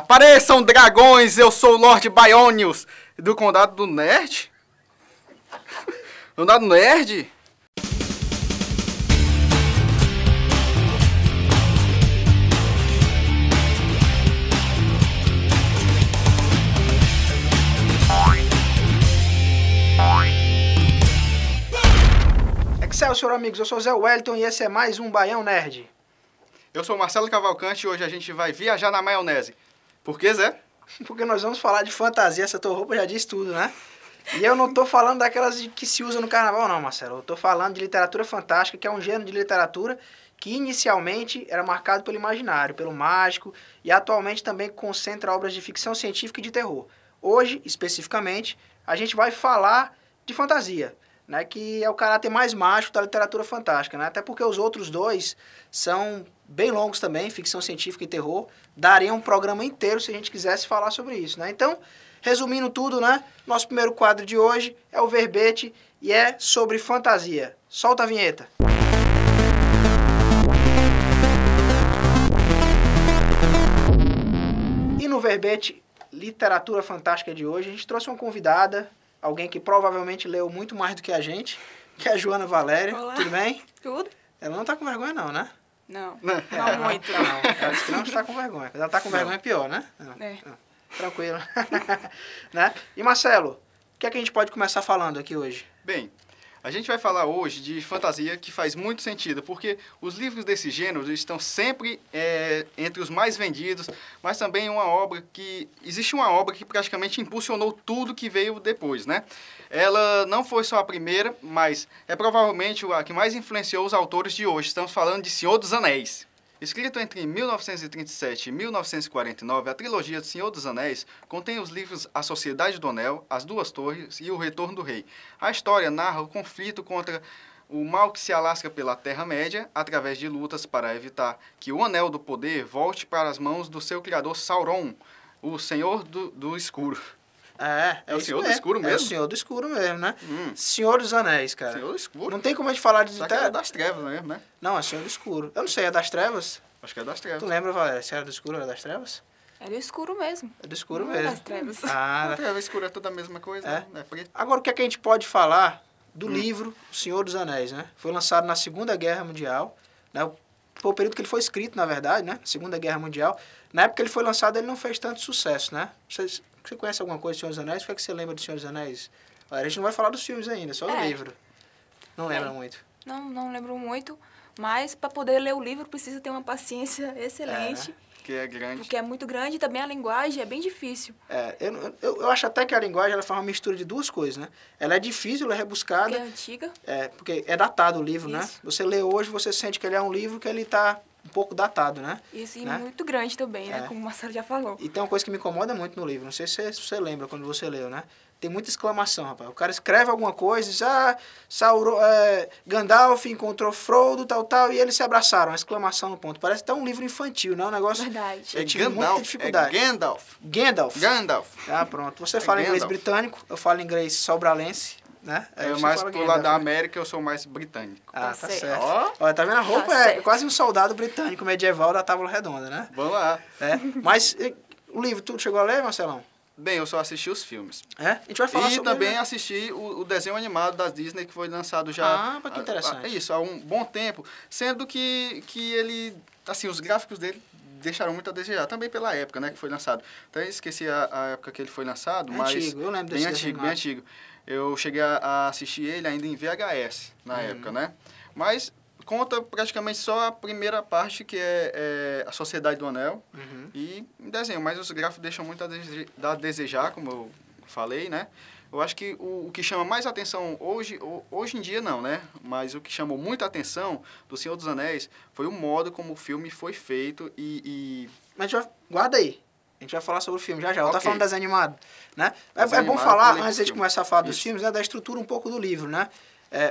Apareçam dragões, eu sou o Lord Bionius do Condado do Nerd? Condado Nerd? Excelsior, amigos, eu sou o Zé Wellington e esse é mais um Baião Nerd. Eu sou o Marcelo Cavalcante e hoje a gente vai viajar na maionese. Por que, Zé? Porque nós vamos falar de fantasia, essa tua roupa já diz tudo, né? E eu não tô falando daquelas que se usam no carnaval não, Marcelo. Eu tô falando de literatura fantástica, que é um gênero de literatura que inicialmente era marcado pelo imaginário, pelo mágico, e atualmente também concentra obras de ficção científica e de terror. Hoje, especificamente, a gente vai falar de fantasia, né, que é o caráter mais mágico da literatura fantástica, né? Até porque os outros dois são bem longos também, ficção científica e terror, daria um programa inteiro se a gente quisesse falar sobre isso, né? Então, resumindo tudo, né, nosso primeiro quadro de hoje é o verbete e é sobre fantasia. Solta a vinheta. E no verbete literatura fantástica de hoje, a gente trouxe uma convidada, alguém que provavelmente leu muito mais do que a gente, que é a Joana Valéria. Olá. Tudo bem? Tudo? Ela não tá com vergonha não, né? Não, Não. não muito. Não, ela disse que não está com vergonha. Quando ela tá com vergonha é pior, né? Não, É. não. Tranquilo. Né? E Marcelo, o que é que a gente pode começar falando aqui hoje? Bem, a gente vai falar hoje de fantasia que faz muito sentido, porque os livros desse gênero estão sempre entre os mais vendidos, mas também existe uma obra que praticamente impulsionou tudo que veio depois, né? Ela não foi só a primeira, mas é provavelmente a que mais influenciou os autores de hoje. Estamos falando de Senhor dos Anéis. Escrito entre 1937 e 1949, a trilogia do Senhor dos Anéis contém os livros A Sociedade do Anel, As Duas Torres e O Retorno do Rei. A história narra o conflito contra o mal que se alasca pela Terra-média através de lutas para evitar que o Anel do Poder volte para as mãos do seu criador Sauron, o Senhor do Escuro. É o isso Senhor do mesmo. Escuro É mesmo? o Senhor do Escuro mesmo, né? Senhor dos Anéis, cara. Senhor do Escuro? Não tem como a gente falar de... Só que é das trevas mesmo, né? Não, é Senhor do Escuro. Eu não sei, é das trevas? Acho que é das trevas. Tu lembra, Valéria, se era do escuro ou era das trevas? Era escuro mesmo. É do escuro Não mesmo. das trevas. Ah, A treva escura é tudo a mesma coisa, É. né? É preto. agora, o que é que a gente pode falar do livro O Senhor dos Anéis, né? Foi lançado na Segunda Guerra Mundial, né? Foi o período que ele foi escrito, na verdade, né? Segunda Guerra Mundial. Na época que ele foi lançado, ele não fez tanto sucesso, né? Você conhece alguma coisa do Senhor dos Anéis? O que é que você lembra do Senhor dos Anéis? Olha, a gente não vai falar dos filmes ainda, só do livro. Não lembra muito. Não lembro muito, mas para poder ler o livro precisa ter uma paciência excelente, Que é grande. porque é muito grande e também a linguagem é bem difícil. Eu acho até que a linguagem ela faz uma mistura de duas coisas, né? Ela é difícil, ela é rebuscada. Porque é antiga. Porque é datado o livro, né? Isso. Você lê hoje, você sente que ele é um livro que ele está um pouco datado, né? Isso, e Né? muito grande também, né? É. Como o Marcelo já falou. E tem uma coisa que me incomoda muito no livro, não sei se você lembra quando você leu, né? Tem muita exclamação, rapaz. O cara escreve alguma coisa e diz, Gandalf encontrou Frodo, tal, e eles se abraçaram. Uma exclamação no ponto. Parece até um livro infantil, não é um negócio... Verdade. Eu tive muita dificuldade. É Gandalf. Gandalf. Ah, pronto. Você fala inglês Gandalf. britânico, eu falo inglês sobralense, né? Aí Eu você mais fala pro lado da Gandalf, né? América, eu sou mais britânico. Ah, Tá tá certo. certo. Ó. Olha, tá vendo? A roupa é certo. quase um soldado britânico medieval da Tábua Redonda, né? Vamos lá. Mas o livro, tu chegou a ler, Marcelão? Bem, eu só assisti os filmes. A gente vai falar E sobre... também assisti o desenho animado da Disney, que foi lançado já... Ah, mas que interessante. Isso, há um bom tempo. Sendo que ele... Assim, os gráficos dele deixaram muito a desejar. Também pela época, né, que foi lançado. Até esqueci a época que ele foi lançado, mas... Antigo, eu lembro desse Bem desenho antigo, bem animado. antigo. Eu cheguei a assistir ele ainda em VHS, na época, né? Mas conta praticamente só a primeira parte, que é a Sociedade do Anel, e em desenho. Mas os gráficos deixam muito a desejar, como eu falei, né? Eu acho que o que chama mais atenção hoje em dia não, né? Mas o que chamou muita atenção do Senhor dos Anéis foi o modo como o filme foi feito Mas a gente vai... Guarda aí. A gente vai falar sobre o filme já. Eu tá Ok. falando desenho animado, né? Desenho É bom animado, falar, pulei pro antes de filme. começar a falar dos Isso. filmes, né, da estrutura um pouco do livro, né?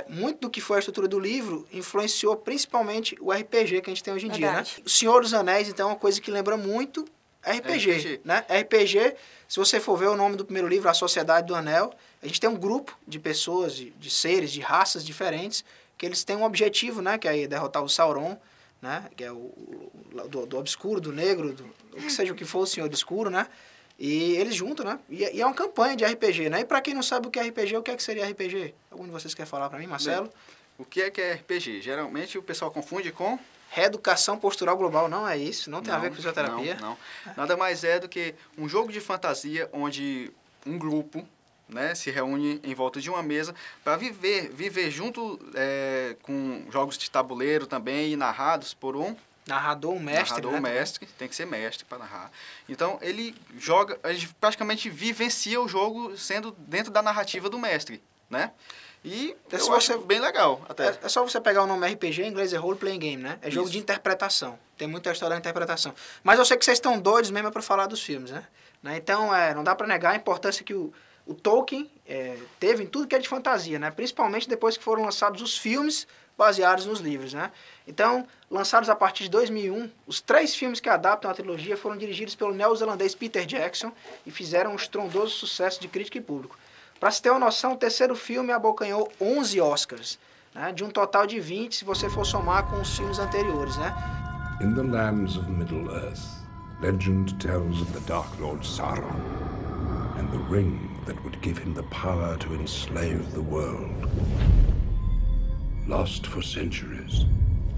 Muito do que foi a estrutura do livro influenciou principalmente o RPG que a gente tem hoje em dia, né? Verdade. O Senhor dos Anéis, então, é uma coisa que lembra muito RPG, né? RPG, se você for ver o nome do primeiro livro, A Sociedade do Anel, a gente tem um grupo de pessoas, de seres, de raças diferentes, que eles têm um objetivo, né? Que é derrotar o Sauron, né? Que é do obscuro, do negro, o que seja o que for o Senhor Obscuro, né? E eles juntam, né? E é uma campanha de RPG, né? E pra quem não sabe o que é RPG, o que é que seria RPG? Algum de vocês quer falar pra mim, Marcelo? Bem, o que é RPG? Geralmente o pessoal confunde com... Reeducação postural global, não é isso, não tem a ver com fisioterapia. Não. Nada mais é do que um jogo de fantasia onde um grupo, né, se reúne em volta de uma mesa para viver junto com jogos de tabuleiro também e narrados por um narrador, um mestre. Narrador, né? Mestre, tem que ser mestre para narrar. Então ele praticamente vivencia o jogo sendo dentro da narrativa do mestre, né? E eu acho bem legal, até. É só você pegar o nome RPG, em inglês é Role Playing Game, né? É jogo de interpretação. Tem muita história da interpretação. Mas eu sei que vocês estão doidos mesmo para falar dos filmes, né? Então, não dá para negar a importância que o Tolkien teve em tudo que é de fantasia, né? Principalmente depois que foram lançados os filmes baseados nos livros, né? Então, lançados a partir de 2001, os 3 filmes que adaptam a trilogia foram dirigidos pelo neozelandês Peter Jackson e fizeram um estrondoso sucesso de crítica e público. Para se ter uma noção, o terceiro filme abocanhou 11 Oscars, né? De um total de 20 se você for somar com os filmes anteriores, né? In the lands of Middle-earth, legend tells of the Dark Lord Sauron and the ring that would give him the power to enslave the world. Lost for centuries,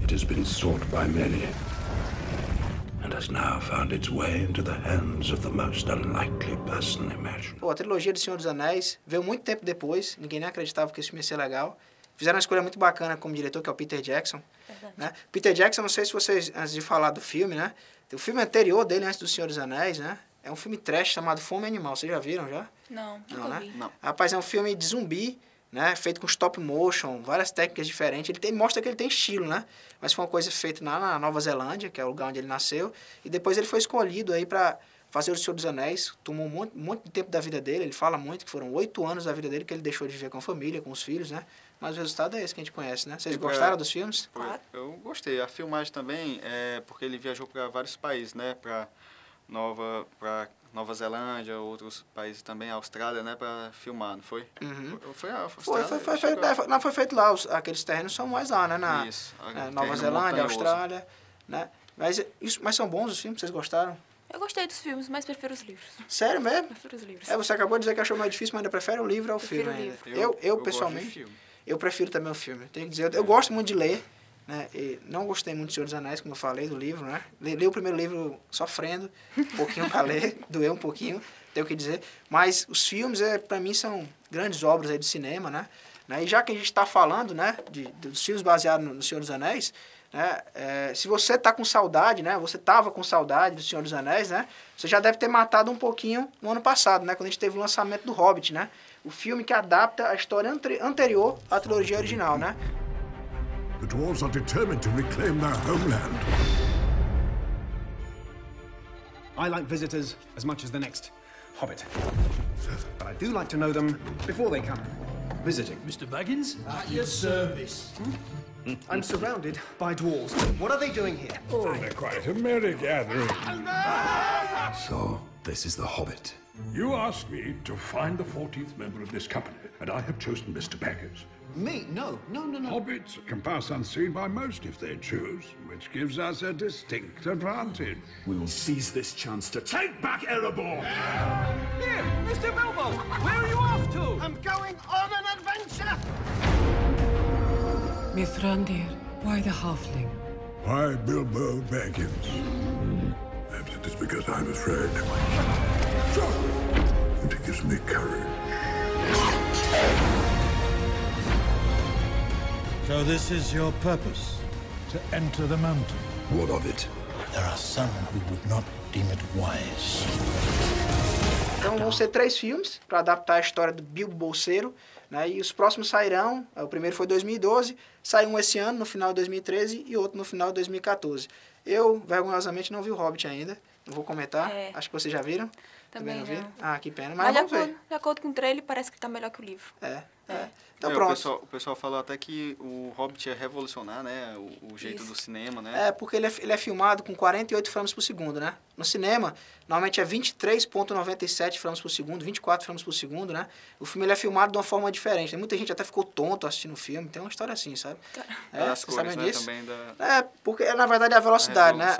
it has been sought by many and has now found its way into the hands of the most unlikely person imaginable. A trilogia do Senhor dos Anéis veio muito tempo depois, ninguém nem acreditava que esse filme ia ser legal. Fizeram uma escolha muito bacana como diretor, que é o Peter Jackson. Né? Peter Jackson, não sei se vocês, antes de falar do filme, né? O filme anterior dele, antes do Senhor dos Anéis, né? É um filme trash chamado Fome Animal. Vocês já viram, já? Não, nunca vi. Não. Rapaz, é um filme de zumbi, né? Feito com stop motion, várias técnicas diferentes. Ele mostra que ele tem estilo, né? Mas foi uma coisa feita na Nova Zelândia, que é o lugar onde ele nasceu. E depois ele foi escolhido aí para fazer o Senhor dos Anéis. Tomou muito tempo da vida dele. Ele fala muito que foram 8 anos da vida dele que ele deixou de viver com a família, com os filhos, né? Mas o resultado é esse que a gente conhece, né? Vocês gostaram dos filmes? Eu gostei. A filmagem também, porque ele viajou para vários países, né? Para Nova Zelândia, outros países também, Austrália, né? Para filmar, não foi? Uhum. Foi feito lá. Aqueles terrenos são mais lá, né? Isso. Nova Zelândia, Austrália, né? Mas são bons os filmes? Vocês gostaram? Eu gostei dos filmes, mas prefiro os livros. Sério mesmo? Prefiro os livros. Você acabou de dizer que achou mais difícil, mas ainda prefere o livro ao filme ainda. Eu pessoalmente, eu prefiro também o filme. Tenho que dizer, eu gosto muito de ler, né? E não gostei muito de Senhor dos Anéis, como eu falei, do livro, né? Li o primeiro livro sofrendo, um pouquinho para ler, doeu um pouquinho, tenho que dizer. Mas os filmes, para mim, são grandes obras aí do cinema, né? E já que a gente está falando, né, dos filmes baseados no Senhor dos Anéis, né, se você está com saudade, né, você estava com saudade do Senhor dos Anéis, né, você já deve ter matado um pouquinho no ano passado, né, quando a gente teve o lançamento do Hobbit, né, o filme que adapta a história anterior à trilogia original, né. The dwarves are determined to reclaim their homeland. I like visitors as much as the next hobbit, but I do like to know them before they come. Visiting. Mr. Baggins? At your service. I'm surrounded by dwarves. What are they doing here? Oh, they're quite a merry gathering. So, this is the Hobbit. You asked me to find the 14th member of this company, and I have chosen Mr. Baggins. Me? No. Hobbits can pass unseen by most if they choose, which gives us a distinct advantage. We will seize this chance to take back Erebor! Here, Mr. Bilbo! Where are you off to? I'm going on an adventure! Mithrandir, why the halfling? Why Bilbo Baggins? Perhaps it is because I'm afraid. And it gives me courage. So this is your purpose, to enter the mountain? What of it? There are some who would not deem it wise. Então vão ser 3 filmes para adaptar a história do Bilbo Bolseiro, né? E os próximos sairão, o primeiro foi em 2012, saiu um esse ano, no final de 2013, e outro no final de 2014. Eu, vergonhosamente, não vi o Hobbit ainda, não vou comentar, acho que vocês já viram. Também não viram? vi. Ah, que pena, mas vamos ver. De acordo com o trailer, parece que está melhor que o livro. Então pronto. O pessoal falou até que o Hobbit ia revolucionar, né, o jeito do cinema, né? É, porque ele é filmado com 48 frames por segundo, né? No cinema, normalmente é 23,97 frames por segundo, 24 frames por segundo, né? O filme ele é filmado de uma forma diferente. Muita gente até ficou tonto assistindo o filme, tem uma história assim, sabe? As cores, né, disso? também Porque na verdade é a velocidade, né?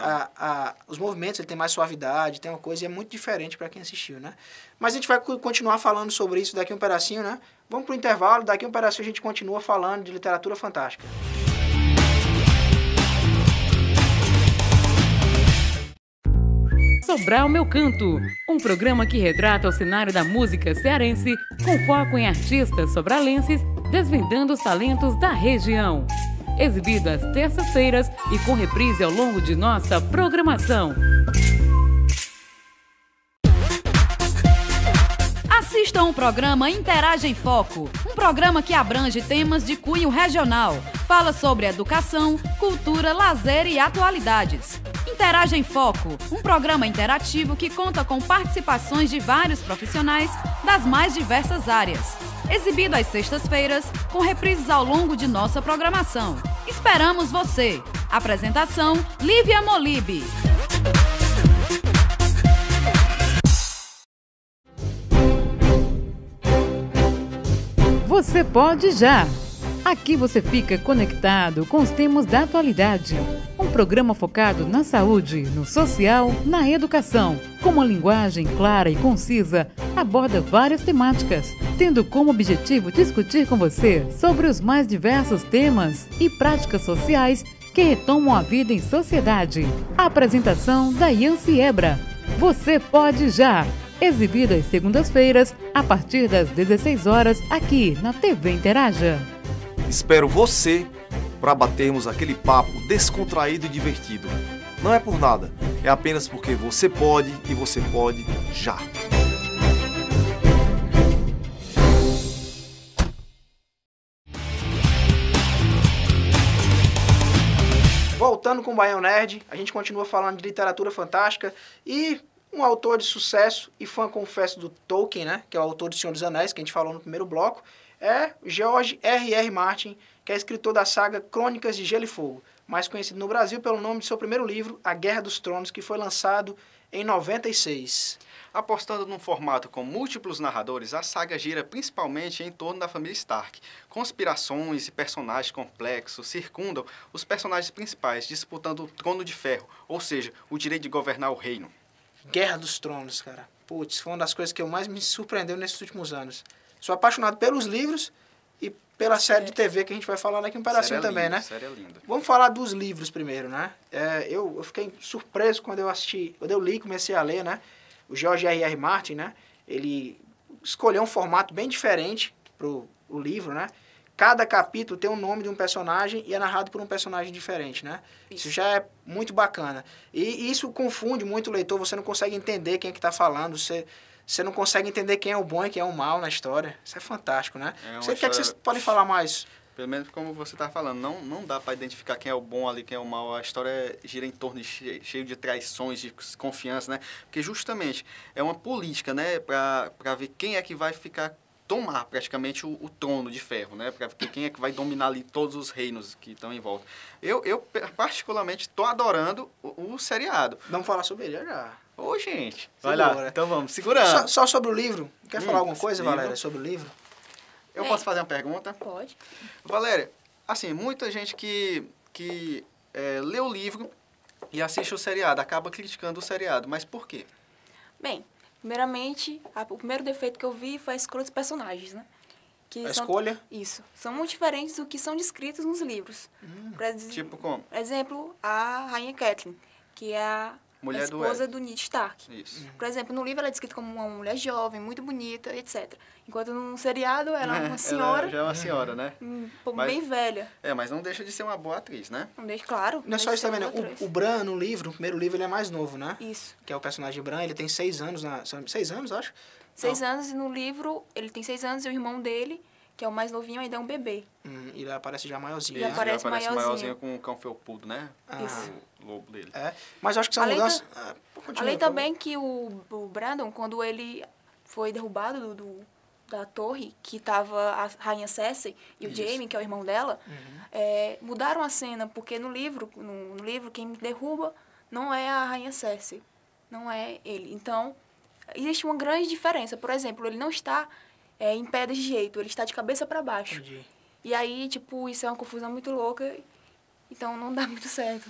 Os movimentos, ele tem mais suavidade, tem uma coisa e é muito diferente para quem assistiu, né? Mas a gente vai continuar falando sobre isso daqui um pedacinho, né? Vamos pro intervalo, daqui um pedacinho a gente continua falando de literatura fantástica. Sobral Meu Canto, um programa que retrata o cenário da música cearense com foco em artistas sobralenses desvendando os talentos da região. Exibido às terças-feiras e com reprise ao longo de nossa programação. Assistam o programa Interage em Foco, um programa que abrange temas de cunho regional. Fala sobre educação, cultura, lazer e atualidades. Interage em Foco, um programa interativo que conta com participações de vários profissionais das mais diversas áreas. Exibido às sextas-feiras, com reprises ao longo de nossa programação. Esperamos você! Apresentação, Lívia Molibe. Você pode já! Aqui você fica conectado com os temas da atualidade. Um programa focado na saúde, no social, na educação. Com uma linguagem clara e concisa, aborda várias temáticas, tendo como objetivo discutir com você sobre os mais diversos temas e práticas sociais que retomam a vida em sociedade. A apresentação da Yancy Ebra. Você pode já! Exibido às segundas-feiras, a partir das 16 horas, aqui na TV Interaja. Espero você para batermos aquele papo descontraído e divertido. Não é por nada, é apenas porque você pode e você pode já. Voltando com o Baião Nerd, a gente continua falando de literatura fantástica e um autor de sucesso e fã, confesso, do Tolkien, né, que é o autor do Senhor dos Anéis, que a gente falou no primeiro bloco, é George R.R. Martin, que é escritor da saga Crônicas de Gelo e Fogo, mais conhecido no Brasil pelo nome de seu primeiro livro, A Guerra dos Tronos, que foi lançado em 96. Apostando num formato com múltiplos narradores, a saga gira principalmente em torno da família Stark. Conspirações e personagens complexos circundam os personagens principais, disputando o Trono de Ferro, ou seja, o direito de governar o reino. Guerra dos Tronos, cara. Putz, foi uma das coisas que eu mais me surpreendeu nesses últimos anos. Sou apaixonado pelos livros e pela série de TV que a gente vai falar daqui um pedacinho também, né? Série é linda. Vamos falar dos livros primeiro, né? Eu fiquei surpreso quando eu li, comecei a ler, né? O George R.R. Martin, né? Ele escolheu um formato bem diferente pro livro, né? Cada capítulo tem o nome de um personagem e é narrado por um personagem diferente, né? Isso já é muito bacana. E isso confunde muito o leitor, você não consegue entender quem é que está falando, você não consegue entender quem é o bom e quem é o mal na história. Isso é fantástico, né? O que vocês podem falar mais? Pelo menos como você está falando, não dá para identificar quem é o bom ali, quem é o mal. A história gira em torno de cheio de traições, de confiança, né? Porque justamente é uma política, né? Para ver quem é que vai tomar praticamente o trono de ferro, né? Para ver quem é que vai dominar ali todos os reinos que estão em volta. Eu particularmente estou adorando o seriado. Vamos falar sobre ele já. Ô, gente. Vai lá. Então vamos, segurando. Só sobre o livro. Quer falar alguma coisa, Valéria, sobre o livro? Eu posso fazer uma pergunta? Pode. Valéria, assim, muita gente que lê o livro e assiste o seriado, acaba criticando o seriado, mas por quê? Bem, primeiramente, o primeiro defeito que eu vi foi a escolha dos personagens, né? Escolha? Isso. São muito diferentes do que são descritos nos livros. Tipo como? Por exemplo, a Rainha Catelyn, que é a esposa do Ned Stark. Isso. Por exemplo, no livro ela é descrita como uma mulher jovem, muito bonita, etc. Enquanto no seriado ela é uma senhora... Ela já é uma senhora, né? Bem velha. Mas não deixa de ser uma boa atriz, né? Não deixa, claro. Não é só isso também, né? O Bran, no livro, no primeiro livro, ele é mais novo, né? Isso. Que é o personagem Bran, ele tem 6 anos. 6 anos, acho? 6 anos, e no livro ele tem 6 anos e o irmão dele, que é o mais novinho, ainda é um bebê. E ele aparece já maiorzinho. Ele aparece maiorzinho com o cão felpudo, né? Isso. O lobo dele. Mas eu acho que são mudanças... Além também que o Brandon, quando ele foi derrubado da torre, que tava a rainha Cersei e o Jaime, que é o irmão dela, mudaram a cena, porque no livro quem derruba não é a rainha Cersei, não é ele. Então, existe uma grande diferença. Por exemplo, ele não está em pé desse jeito, ele está de cabeça para baixo. Entendi. E aí, tipo, isso é uma confusão muito louca, então não dá muito certo.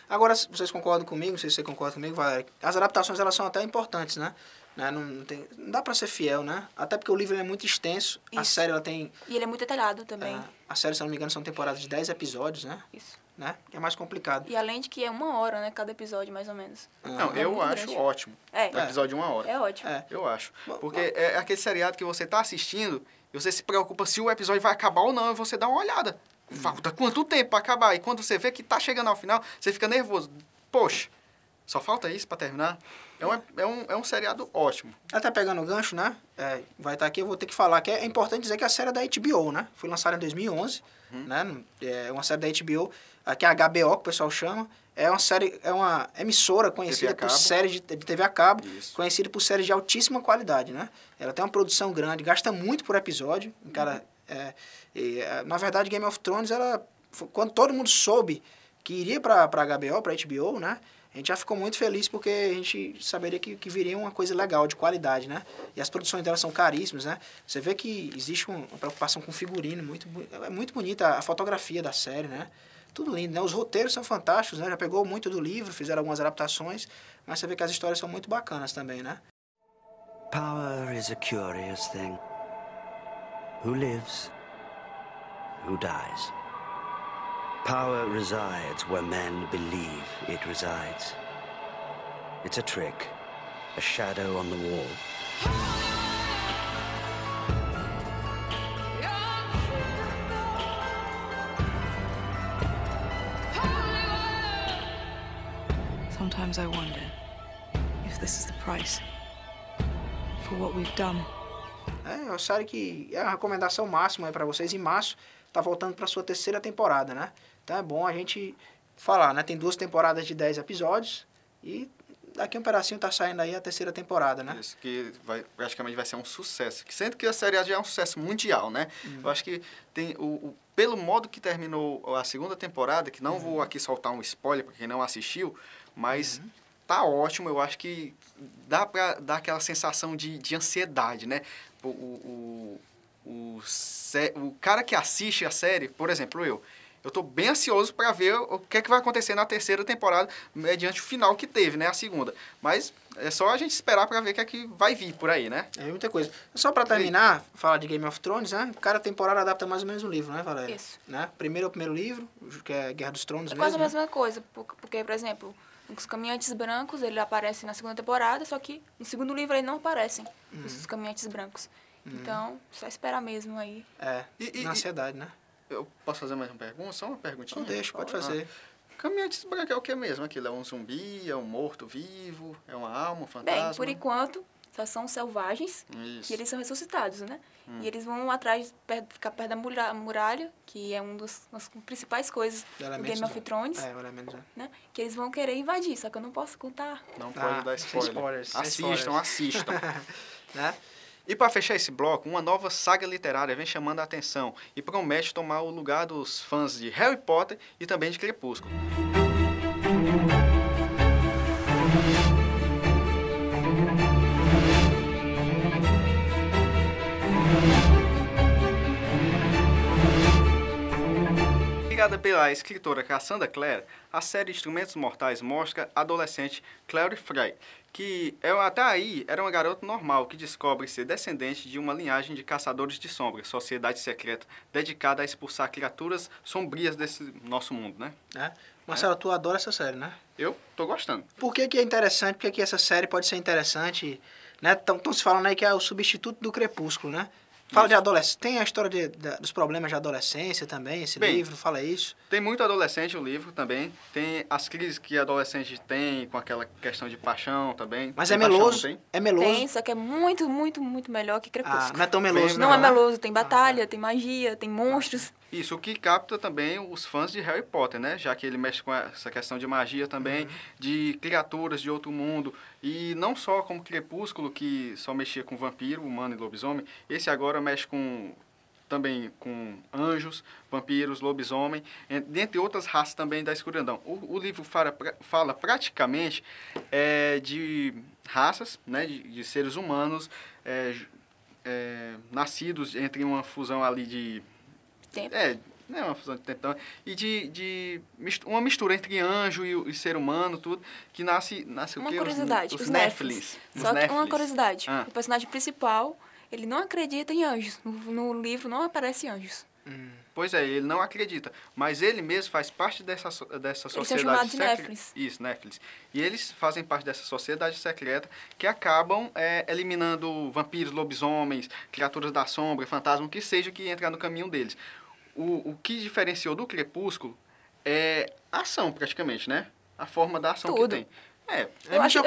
Agora, vocês concordam comigo, não sei se você concorda comigo, Valéria, as adaptações, elas são até importantes, né? Não dá pra ser fiel, né? Até porque o livro é muito extenso, a série ela tem... E ele é muito detalhado também. A série, se não me engano, são temporadas de 10 episódios, né? Isso. Né? É mais complicado. E além de que é 1 hora, né? Cada episódio, mais ou menos. Não, eu acho grande. Ótimo. O episódio de 1 hora. É ótimo. Eu acho. Porque é aquele seriado que você tá assistindo e você se preocupa se o episódio vai acabar ou não, e você dá uma olhada. Falta quanto tempo pra acabar? E quando você vê que tá chegando ao final, você fica nervoso. Poxa, só falta isso pra terminar? É um seriado ótimo. Até pegando o gancho, né? Vai estar aqui, eu vou ter que falar que é importante dizer que a série é da HBO, né? Foi lançada em 2011, né? É uma série da HBO, que é a HBO, que o pessoal chama. É uma série, é uma emissora conhecida por séries de TV a cabo, conhecida por séries de altíssima qualidade, né? Ela tem uma produção grande, gasta muito por episódio. Na verdade, Game of Thrones, quando todo mundo soube que iria para HBO, né? A gente já ficou muito feliz porque a gente saberia que viria uma coisa legal, de qualidade, né? E as produções delas são caríssimas, né? Você vê que existe uma preocupação com figurino, é muito bonita a fotografia da série, né? Tudo lindo, né? Os roteiros são fantásticos, né? Já pegou muito do livro, fizeram algumas adaptações, mas você vê que as histórias são muito bacanas também, né? Power is a curious thing. Who lives? Who dies? Power resides where men believe it resides. It's a trick, a shadow on the wall. Sometimes I wonder if this is the price for what we've done. É uma série que é uma recomendação máxima aí pra vocês. Em março, tá voltando pra sua 3ª temporada, né? Então é bom a gente falar, né? Tem 2 temporadas de 10 episódios e daqui um pedacinho tá saindo aí a 3ª temporada, né? Isso, que praticamente vai ser um sucesso. Sendo que a série já é um sucesso mundial, né? Eu acho que tem pelo modo que terminou a 2ª temporada, que não vou aqui soltar um spoiler para quem não assistiu, mas tá ótimo. Eu acho que dá pra dar aquela sensação de ansiedade, né? O cara que assiste a série, por exemplo, eu tô bem ansioso para ver o que é que vai acontecer na 3ª temporada, mediante o final que teve, né, a 2ª. Mas é só a gente esperar para ver o que é que vai vir por aí, né? É muita coisa. Só para terminar, falar de Game of Thrones, né? Cada temporada adapta mais ou menos um livro, né, Valéria? Isso. Né? Primeiro é o primeiro livro, que é Guerra dos Tronos mesmo. É quase a mesma coisa, porque, por exemplo, os Caminhantes Brancos, ele aparece na 2ª temporada, só que no 2º livro aí não aparecem os Caminhantes Brancos. Então, só esperar mesmo aí. Na ansiedade, né? Eu posso fazer mais uma pergunta? Só uma perguntinha? Não deixa, pode fazer. Caminhantes Brancos é o que mesmo? Aquilo é um zumbi, é um morto-vivo, é uma alma, um fantasma? Bem, por enquanto, só são selvagens, que eles são ressuscitados, né? E eles vão atrás, ficar perto da muralha, que é uma das principais coisas do Game of Thrones. Né? Que eles vão querer invadir, só que eu não posso contar. Não pode dar spoilers. Assistam. Né? E para fechar esse bloco, uma nova saga literária vem chamando a atenção e promete tomar o lugar dos fãs de Harry Potter e também de Crepúsculo. Criada pela escritora Cassandra Clare, a série Instrumentos Mortais mostra a adolescente Clary Frey, que até aí era uma garota normal que descobre ser descendente de uma linhagem de caçadores de sombras, sociedade secreta dedicada a expulsar criaturas sombrias desse nosso mundo, né? Marcelo, tu adora essa série, né? Eu tô gostando. Por que é interessante? Por que essa série pode ser interessante? Né? Estão se falando aí que é o substituto do Crepúsculo, né? Fala de adolescência. Tem a história dos problemas de adolescência também, esse livro, fala isso. Tem muito adolescente no livro também. Tem as crises que adolescente tem com aquela questão de paixão também. Mas tem é meloso? Paixão, é meloso? Tem, só que é muito, muito, muito melhor que Crepúsculo. Não é tão meloso, não. Não é meloso. Tem batalha, tem magia, tem monstros. Isso, o que capta também os fãs de Harry Potter, né? Já que ele mexe com essa questão de magia também, de criaturas de outro mundo. E não só como Crepúsculo, que só mexia com vampiro, humano e lobisomem. Esse agora mexe também com anjos, vampiros, lobisomem, dentre outras raças também da escuridão. O livro fala praticamente de raças, né? De seres humanos nascidos entre uma fusão ali de... Tempo. Não é uma fusão de tempo, não. E uma mistura entre anjo e ser humano, tudo, que nasce o quê? Curiosidade, os Néfilins. Só que uma curiosidade, o personagem principal, ele não acredita em anjos. No livro não aparece anjos. Pois é, ele não acredita. Mas ele mesmo faz parte dessa sociedade eles são chamados de secreta. Néfilins. Isso, Néfilins. E eles fazem parte dessa sociedade secreta que acabam eliminando vampiros, lobisomens, criaturas da sombra, fantasmas, o que seja que entrar no caminho deles. O que diferenciou do Crepúsculo é a ação, praticamente, né? A forma da ação tudo. que tem. Eu acho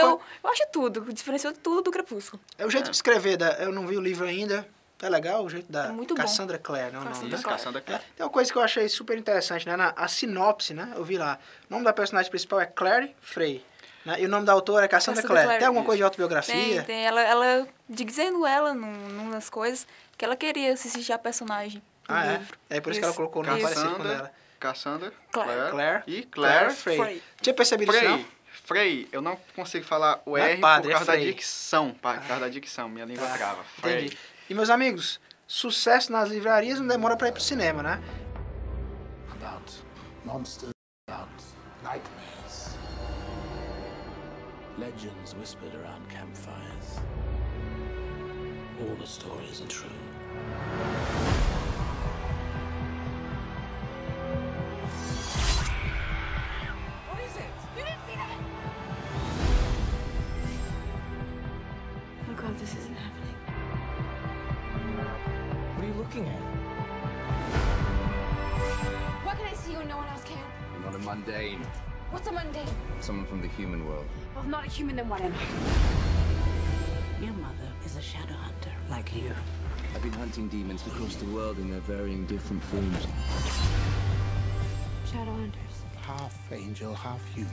tudo. Diferenciou tudo do Crepúsculo. É o jeito de escrever. Eu não vi o livro ainda. É legal o jeito da muito Cassandra Clare, não? Cassandra Clare. Tem uma coisa que eu achei super interessante, né? A sinopse, né? Eu vi lá. O nome da personagem principal é Claire Frey. Né? E o nome da autora é Cassandra Clare. Tem alguma coisa de autobiografia? Tem. Ela dizendo numa das coisas que ela queria se assistir a personagem. Livro. É por isso que ela colocou o nome parecido com ela. Cassandra Clare e Claire Frey. Tinha percebido isso, não? Frey, eu não consigo falar o R por causa da dicção. Por causa da dicção, minha língua trava. Frey. Entendi. E, meus amigos, sucesso nas livrarias não demora pra ir pro cinema, né? About monsters, about nightmares. Legends whispered around campfires. All the stories are true. What is it? You didn't see that? Oh my God, this isn't happening. What are you looking at? Why can I see you and no one else can? You're not a mundane. What's a mundane? Someone from the human world. Well, if not a human, then what am I? Your mother is a shadow hunter, like you. I've been hunting demons across the world in their varying different forms. Shadow hunters. Half angel, half human.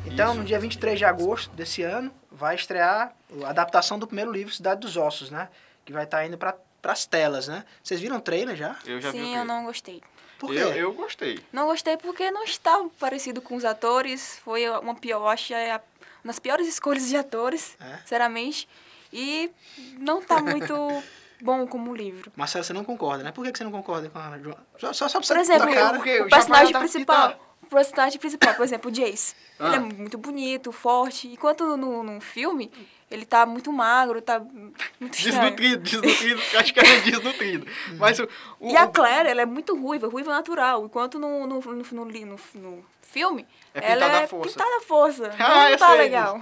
Então, no dia 23 de agosto desse ano, vai estrear a adaptação do primeiro livro, Cidade dos Ossos, né? Que vai estar indo pras telas, né? Vocês viram o trailer já? Eu já vi o Sim, trailer. eu não gostei. Por quê? Eu gostei. Não gostei porque não está parecido com os atores. Foi uma pior, eu acho, uma das piores escolhas de atores, sinceramente. E não está muito bom como livro. Marcelo, você não concorda, né? Por que você não concorda com a Joana? Só pra você Por exemplo, cara. o personagem principal, por exemplo, o Jace. Ele é muito bonito, forte. Enquanto no filme, ele tá muito magro, tá muito Desnutrido, praticamente desnutrido. Mas e a Claire, ela é muito ruiva natural. Enquanto no filme, ela é pintada à força. Não tá legal.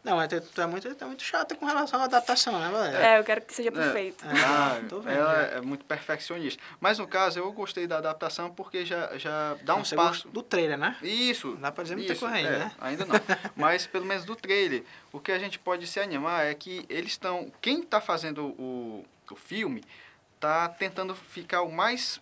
Não, tu é muito chata com relação à adaptação, né, Valéria? Eu quero que seja perfeito. Tô vendo, ela é muito perfeccionista. Mas no caso, eu gostei da adaptação porque já dá uns passos. Do trailer, né? Isso. Não dá pra dizer muita coisa ainda, né? Ainda não. Mas pelo menos do trailer, o que a gente pode se animar é que eles estão... Quem está fazendo o filme está tentando ficar o mais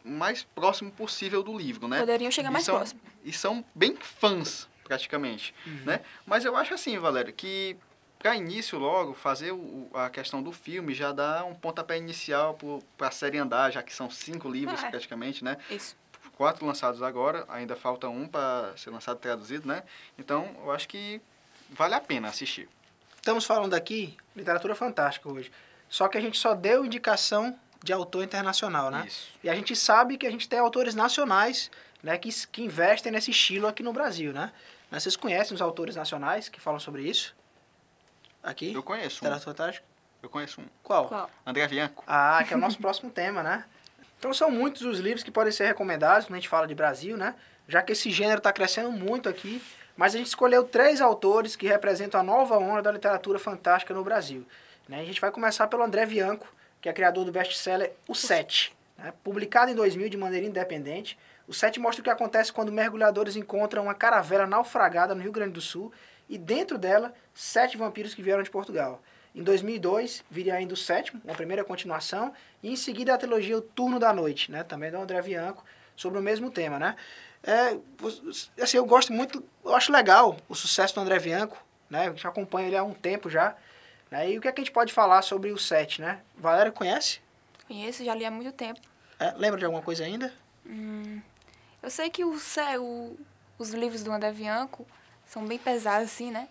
próximo possível do livro, né? Poderiam chegar mais próximo. E são bem fãs, praticamente, né? Mas eu acho assim, Valéria, que para início logo, fazer a questão do filme já dá um pontapé inicial para a série andar, já que são 5 livros praticamente, né? Isso. 4 lançados agora, ainda falta um para ser lançado traduzido, né? Então, eu acho que vale a pena assistir. Estamos falando aqui literatura fantástica hoje. Só que a gente só deu indicação de autor internacional, né? Isso. E a gente sabe que a gente tem autores nacionais, né, que investem nesse estilo aqui no Brasil, né? Mas vocês conhecem os autores nacionais que falam sobre isso? Aqui? Eu conheço Literatura fantástica? Eu conheço um. Qual? André Bianco. Ah, que é o nosso próximo tema, né? Então são muitos os livros que podem ser recomendados quando a gente fala de Brasil, né? Já que esse gênero está crescendo muito aqui. Mas a gente escolheu 3 autores que representam a nova onda da literatura fantástica no Brasil. Né? A gente vai começar pelo André Bianco, que é criador do best-seller O Sete. Né? Publicado em 2000 de maneira independente, O Sete mostra o que acontece quando mergulhadores encontram uma caravela naufragada no Rio Grande do Sul e dentro dela 7 vampiros que vieram de Portugal. Em 2002, viria ainda o sétimo, uma primeira continuação, e em seguida a trilogia O Turno da Noite, né? Também do André Bianco, sobre o mesmo tema, né? Assim, eu gosto muito, eu acho legal o sucesso do André Bianco, né? Eu já acompanho ele há um tempo já. Né? E o que é que a gente pode falar sobre o Sete, né? Valéria conhece? Conheço, já li há muito tempo. Lembra de alguma coisa ainda? Eu sei que os livros do André Bianco são bem pesados, assim, né?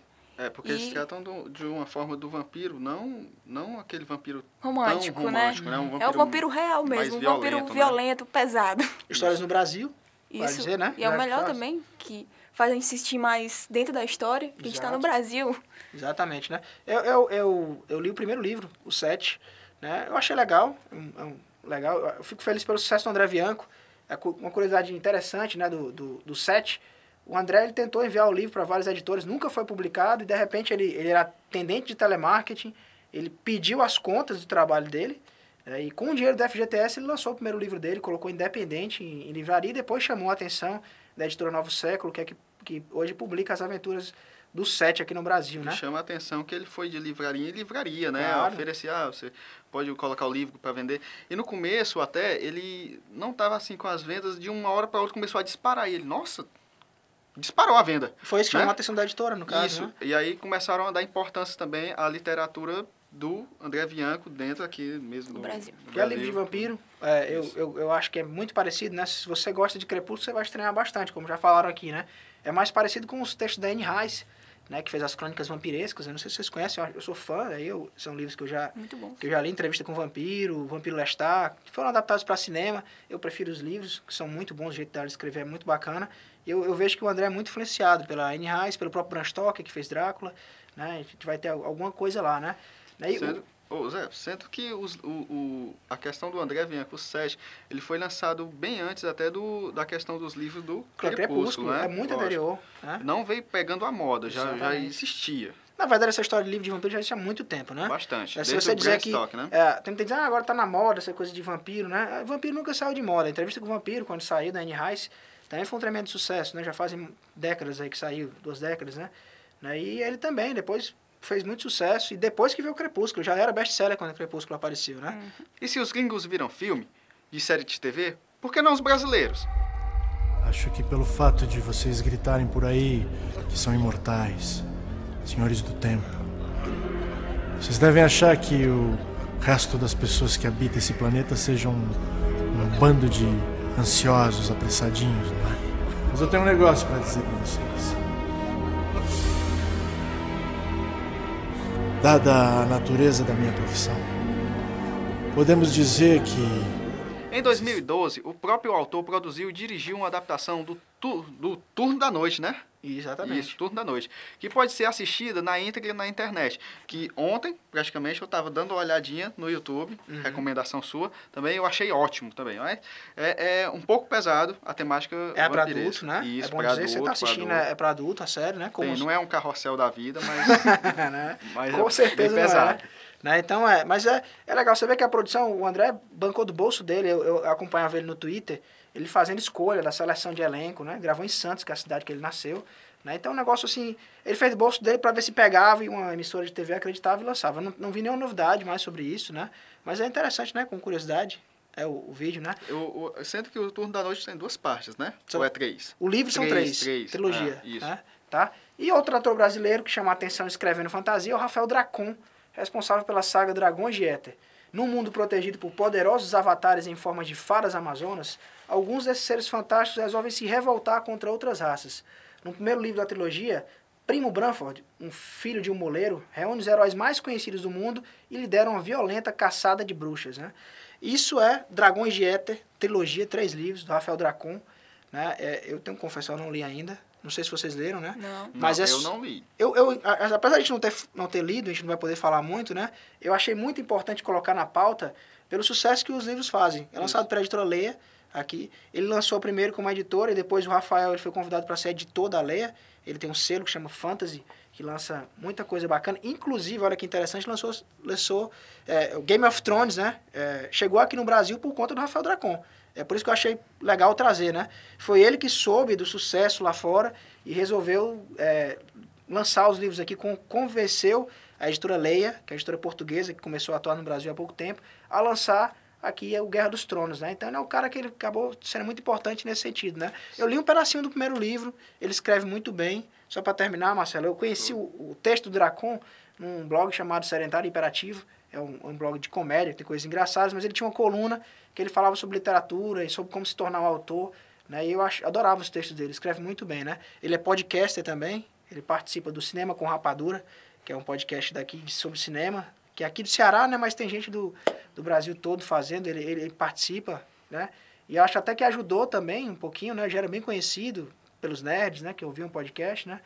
Porque eles tratam de uma forma do vampiro, não aquele vampiro romântico, tão romântico, né? É um vampiro real mesmo, um vampiro violento, pesado. Histórias no Brasil, isso, dizer, né? E é o melhor também, que faz a gente insistir mais dentro da história, que a gente está no Brasil. Exatamente, né? Eu li o primeiro livro, O Sete, né? Eu achei legal, legal. Eu fico feliz pelo sucesso do André Bianco. É uma curiosidade interessante, né, do Sete. O André ele tentou enviar o livro para vários editores, nunca foi publicado, e de repente ele era atendente de telemarketing, ele pediu as contas do trabalho dele, e com o dinheiro do FGTS ele lançou o primeiro livro dele, colocou independente em livraria, e depois chamou a atenção da editora Novo Século, que hoje publica as aventuras do Sete aqui no Brasil, né? Chama a atenção que ele foi de livraria em livraria, né? Claro. Oferecia, você pode colocar o livro para vender. E no começo até, ele não estava assim com as vendas, de uma hora para outra começou a disparar. E ele, nossa, disparou a venda. Foi isso que chamou a atenção da editora, no caso. Isso, né? E aí começaram a dar importância também à literatura do André Bianco dentro aqui mesmo do Brasil. Do que é livro de vampiro, eu acho que é muito parecido, né? Se você gosta de Crepúsculo, você vai estranhar bastante, como já falaram aqui, né? É mais parecido com os textos da Anne Rice, né, que fez as Crônicas Vampirescas. Eu não sei se vocês conhecem, eu sou fã, são livros que eu já li, Entrevista com o Vampiro Lestat, que foram adaptados para cinema. Eu prefiro os livros, que são muito bons, o jeito dela de escrever é muito bacana. Eu vejo que o André é muito influenciado pela Anne Rice, pelo próprio Bram Stoker, que fez Drácula, né? A gente vai ter alguma coisa lá, né? Sendo que a questão do André Bianco, o Sete, ele foi lançado bem antes até da questão dos livros do Crepúsculo, né? É muito anterior. Né? Não veio pegando a moda, já existia. Na verdade, essa história de livro de vampiro já existe há muito tempo, né? Bastante. Se você dizer que né? Tem que dizer, agora tá na moda essa coisa de vampiro, né? Vampiro nunca saiu de moda. A Entrevista com o Vampiro, quando saiu da Anne Rice, também foi um tremendo sucesso, né? Já fazem décadas aí que saiu, 2 décadas, né? E ele também, depois fez muito sucesso, e depois que veio o Crepúsculo, já era best-seller quando o Crepúsculo apareceu, né? E se os gringos viram filme de série de TV, por que não os brasileiros? Acho que pelo fato de vocês gritarem por aí que são imortais, senhores do tempo, vocês devem achar que o resto das pessoas que habitam esse planeta sejam um bando de ansiosos, apressadinhos, não é? Mas eu tenho um negócio para dizer para vocês. Dada a natureza da minha profissão, podemos dizer que... Em 2012, o próprio autor produziu e dirigiu uma adaptação do Turno da Noite, né? Exatamente. Isso, Turno da Noite. Que pode ser assistida na íntegra na internet. Que ontem, praticamente, eu estava dando uma olhadinha no YouTube, recomendação sua, também eu achei ótimo também. É um pouco pesado a temática. É para adulto, né? Isso, é bom dizer, você está assistindo, é para adulto, a série, né? Não é um carrossel da vida, mas... né? mas com certeza bem pesado. Não é. Né? Então, mas é legal, você vê que a produção, o André bancou do bolso dele, eu acompanhava ele no Twitter, ele fazendo escolha da seleção de elenco, né? Gravou em Santos, que é a cidade que ele nasceu, né? Então, um negócio assim, ele fez do bolso dele para ver se pegava e uma emissora de TV acreditava e lançava. Não vi nenhuma novidade mais sobre isso, né? Mas é interessante, né? Com curiosidade, o vídeo, né? Eu sinto que o Turno da Noite tem 2 partes, né? Ou é 3? O livro são 3, trilogia. Isso. Né? Tá? E outro ator brasileiro que chama a atenção escrevendo fantasia é o Rafael Dracon, responsável pela saga Dragões de Éter. Num mundo protegido por poderosos avatares em forma de fadas amazonas, alguns desses seres fantásticos resolvem se revoltar contra outras raças. No primeiro livro da trilogia, Primo Branford, um filho de um moleiro, reúne os heróis mais conhecidos do mundo e lidera uma violenta caçada de bruxas. Né? Isso é Dragões de Éter, trilogia, 3 livros, do Rafael Dracon. Né? Eu tenho que confessar, eu não li ainda. Não sei se vocês leram, né? Não. Mas eu não li. Apesar de a gente não ter lido, a gente não vai poder falar muito, né? Eu achei muito importante colocar na pauta pelo sucesso que os livros fazem. É lançado pela editora Leia, aqui. Ele lançou primeiro como editora e depois o Rafael ele foi convidado para ser editor da Leia. Ele tem um selo que chama Fantasy, que lança muita coisa bacana. Inclusive, olha que interessante, lançou o Game of Thrones, né? Chegou aqui no Brasil por conta do Rafael Dracon. É por isso que eu achei legal trazer, né? Foi ele que soube do sucesso lá fora e resolveu lançar os livros aqui, convenceu a editora Leia, que é a editora portuguesa, que começou a atuar no Brasil há pouco tempo, a lançar aqui o Guerra dos Tronos, né? Então, ele é um cara que ele acabou sendo muito importante nesse sentido, né? Eu li um pedacinho do primeiro livro, ele escreve muito bem. Só para terminar, Marcelo, eu conheci o texto do Dracon num blog chamado Sedentário Imperativo, é um blog de comédia, tem coisas engraçadas, mas ele tinha uma coluna que ele falava sobre literatura e sobre como se tornar um autor, né? E eu adorava os textos dele, escreve muito bem, né? Ele é podcaster também, ele participa do Cinema com Rapadura, que é um podcast daqui sobre cinema, que é aqui do Ceará, né? Mas tem gente do Brasil todo fazendo, ele participa, né? E eu acho até que ajudou também um pouquinho, né? Já era bem conhecido pelos nerds, né? Que ouviam um podcast, né?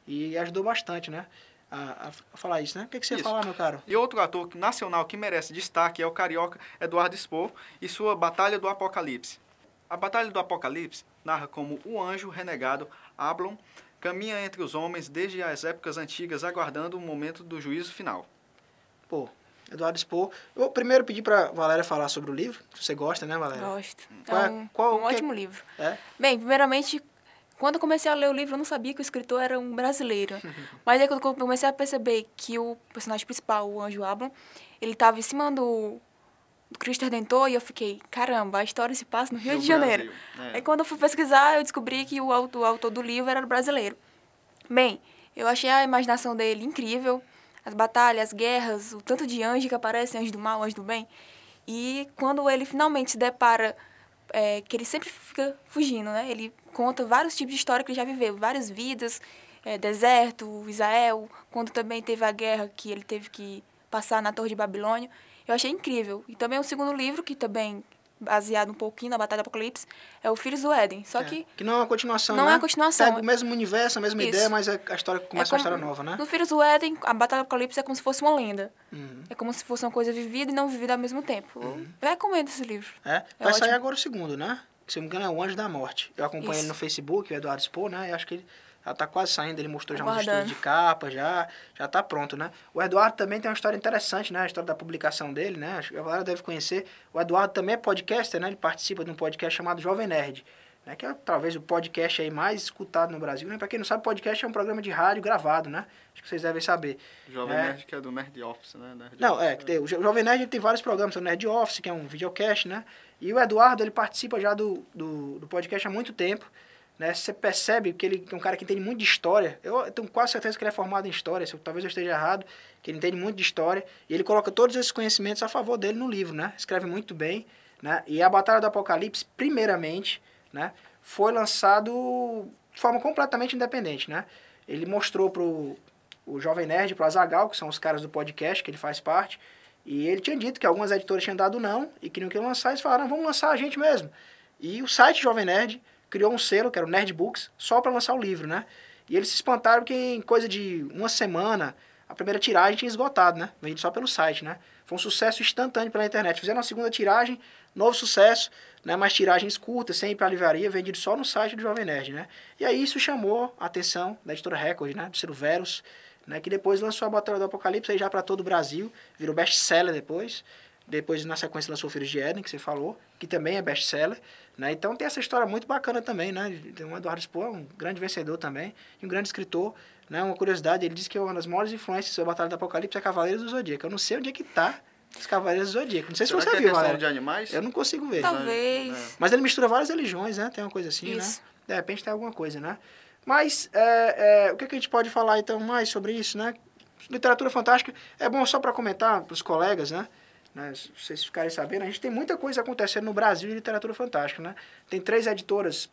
E ajudou bastante, né? A falar isso, né? O que você ia falar, meu caro? E outro ator nacional que merece destaque é o carioca Eduardo Spohr e sua Batalha do Apocalipse. A Batalha do Apocalipse narra como o anjo renegado Ablon caminha entre os homens desde as épocas antigas, aguardando o momento do juízo final. Pô, Eduardo Spohr. Eu primeiro pedi pra Valéria falar sobre o livro. Você gosta, né, Valéria? Gosto. Um ótimo livro. Bem, primeiramente, quando eu comecei a ler o livro, eu não sabia que o escritor era um brasileiro. Mas aí quando eu comecei a perceber que o personagem principal, o anjo Ablon, ele estava em cima do Cristo Redentor, e eu fiquei, caramba, a história se passa no Rio de Janeiro. Aí quando eu fui pesquisar, eu descobri que o autor do livro era brasileiro. Bem, eu achei a imaginação dele incrível, as batalhas, as guerras, o tanto de anjo que aparece, anjo do mal, anjo do bem. E quando ele finalmente se depara, que ele sempre fica fugindo, né? Ele conta vários tipos de história que ele já viveu, várias vidas, deserto, Israel, quando também teve a guerra que ele teve que passar na Torre de Babilônia. Eu achei incrível. E também o segundo livro, que também baseado um pouquinho na Batalha do Apocalipse, é o Filhos do Éden. Só que não é uma continuação, não né? é uma continuação. Pega o mesmo universo, a mesma ideia, mas a história começa uma história nova, né? No Filhos do Éden, a Batalha do Apocalipse é como se fosse uma lenda. É como se fosse uma coisa vivida e não vivida ao mesmo tempo. Eu recomendo esse livro. Vai sair agora o segundo, né? Se não me engano, é o Anjo da Morte. Eu acompanhei ele no Facebook, o Eduardo Spohr, né? E acho que ele já tá quase saindo, ele mostrou já uns estudos de capa, já tá pronto, né? O Eduardo também tem uma história interessante, né? A história da publicação dele, né? Acho que a galera deve conhecer. O Eduardo também é podcaster, né? Ele participa de um podcast chamado Jovem Nerd, né? Que é talvez o podcast aí mais escutado no Brasil, né? Pra quem não sabe, podcast é um programa de rádio gravado, né? Acho que vocês devem saber. Jovem Nerd, que é do Nerd Office, né? O Jovem Nerd tem vários programas, o Nerd Office, que é um videocast, né? E o Eduardo, ele participa já do podcast há muito tempo, né? Você percebe que ele é um cara que entende muito de história. Eu tenho quase certeza que ele é formado em história, talvez eu esteja errado, que ele entende muito de história. E ele coloca todos esses conhecimentos a favor dele no livro, né? Escreve muito bem, né? E a Batalha do Apocalipse, primeiramente, né, foi lançado de forma completamente independente, né? Ele mostrou pro o Jovem Nerd, pro Azaghal, que são os caras do podcast, que ele faz parte, e ele tinha dito que algumas editoras tinham dado não, e queriam que ele lançasse, eles falaram, vamos lançar a gente mesmo. E o site Jovem Nerd criou um selo, que era o Nerd Books, só para lançar o livro, né? E eles se espantaram que em coisa de uma semana, a primeira tiragem tinha esgotado, né? Vendido só pelo site, né? Foi um sucesso instantâneo pela internet. Fizeram a segunda tiragem, novo sucesso, né? Mais tiragens curtas, sem ir para a livraria, vendido só no site do Jovem Nerd, né? E aí isso chamou a atenção da editora Record, né? Do Ciro Verus, né? Que depois lançou a Batalha do Apocalipse aí já para todo o Brasil, virou best-seller depois. Depois, na sequência, lançou Filhos de Éden, que você falou, que também é best-seller, né? Então tem essa história muito bacana também, né? Tem o Eduardo Spohr, um grande vencedor também, e um grande escritor, né? Uma curiosidade, ele disse que uma das maiores influências sobre a Batalha do Apocalipse é Cavaleiros do Zodíaco. Eu não sei onde é que tá os Cavaleiros do Zodíaco. Não sei se você viu, Valéria. De animais? Eu não consigo ver. Talvez. Mas ele mistura várias religiões, né? Tem uma coisa assim, isso, né? De repente tem alguma coisa, né? Mas o que a gente pode falar, então, mais sobre isso, né? Literatura fantástica é bom só para comentar para os colegas, né? Se vocês ficarem sabendo, a gente tem muita coisa acontecendo no Brasil de literatura fantástica, né? Tem 3 editoras,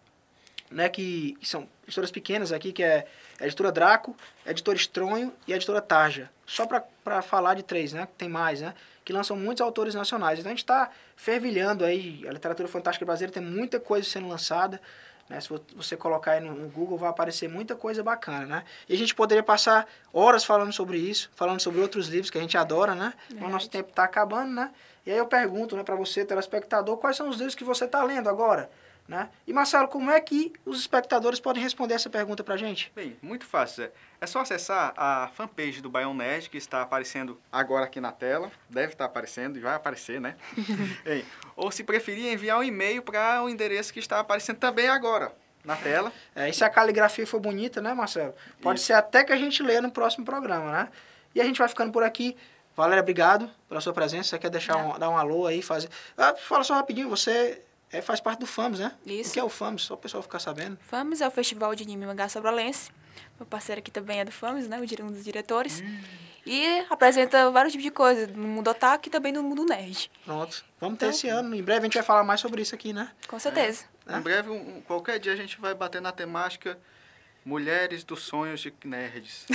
né, que são editoras pequenas aqui, que é a editora Draco, a editora Estronho e a editora Tarja. Só para falar de 3, né? Tem mais, né? Que lançam muitos autores nacionais. Então a gente está fervilhando aí, a literatura fantástica brasileira tem muita coisa sendo lançada, né? Se você colocar aí no Google, vai aparecer muita coisa bacana, né? E a gente poderia passar horas falando sobre isso, falando sobre outros livros que a gente adora, né? O nosso tempo está acabando, né? E aí eu pergunto, né, para você, telespectador, quais são os livros que você está lendo agora? né? E, Marcelo, como é que os espectadores podem responder essa pergunta pra gente? Bem, muito fácil, Zé. É só acessar a fanpage do Baião Nerd, que está aparecendo agora aqui na tela. Deve estar aparecendo e vai aparecer, né? Bem, ou, se preferir, enviar um e-mail para o endereço que está aparecendo também agora na tela. E se a caligrafia for bonita, né, Marcelo? Pode ser até que a gente lê no próximo programa, né? E a gente vai ficando por aqui. Valéria, obrigado pela sua presença. Você quer dar um alô aí? Fala só rapidinho, você faz parte do FAMS, né? Isso. O que é o FAMS? Só o pessoal ficar sabendo. FAMS é o Festival de Anime e Mangá Sobrolense. Meu parceiro aqui também é do FAMS, né? Um dos diretores. E apresenta vários tipos de coisas, no mundo otaku e também no mundo nerd. Pronto. Vamos ter esse ano. Em breve a gente vai falar mais sobre isso aqui, né? Com certeza. Em breve, qualquer dia, a gente vai bater na temática Mulheres dos Sonhos de Nerds.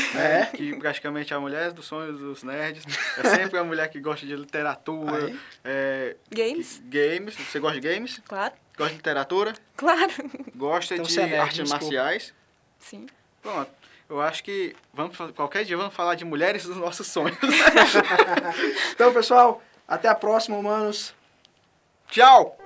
Que praticamente é a mulher dos sonhos dos nerds. É sempre a mulher que gosta de literatura. Games. Games. Você gosta de games? Claro. Gosta de literatura? Claro. Gosta Então, de você é nerd, artes desculpa. marciais? Sim. Pronto. Eu acho que qualquer dia vamos falar de mulheres dos nossos sonhos. Então, pessoal, até a próxima, humanos. Tchau!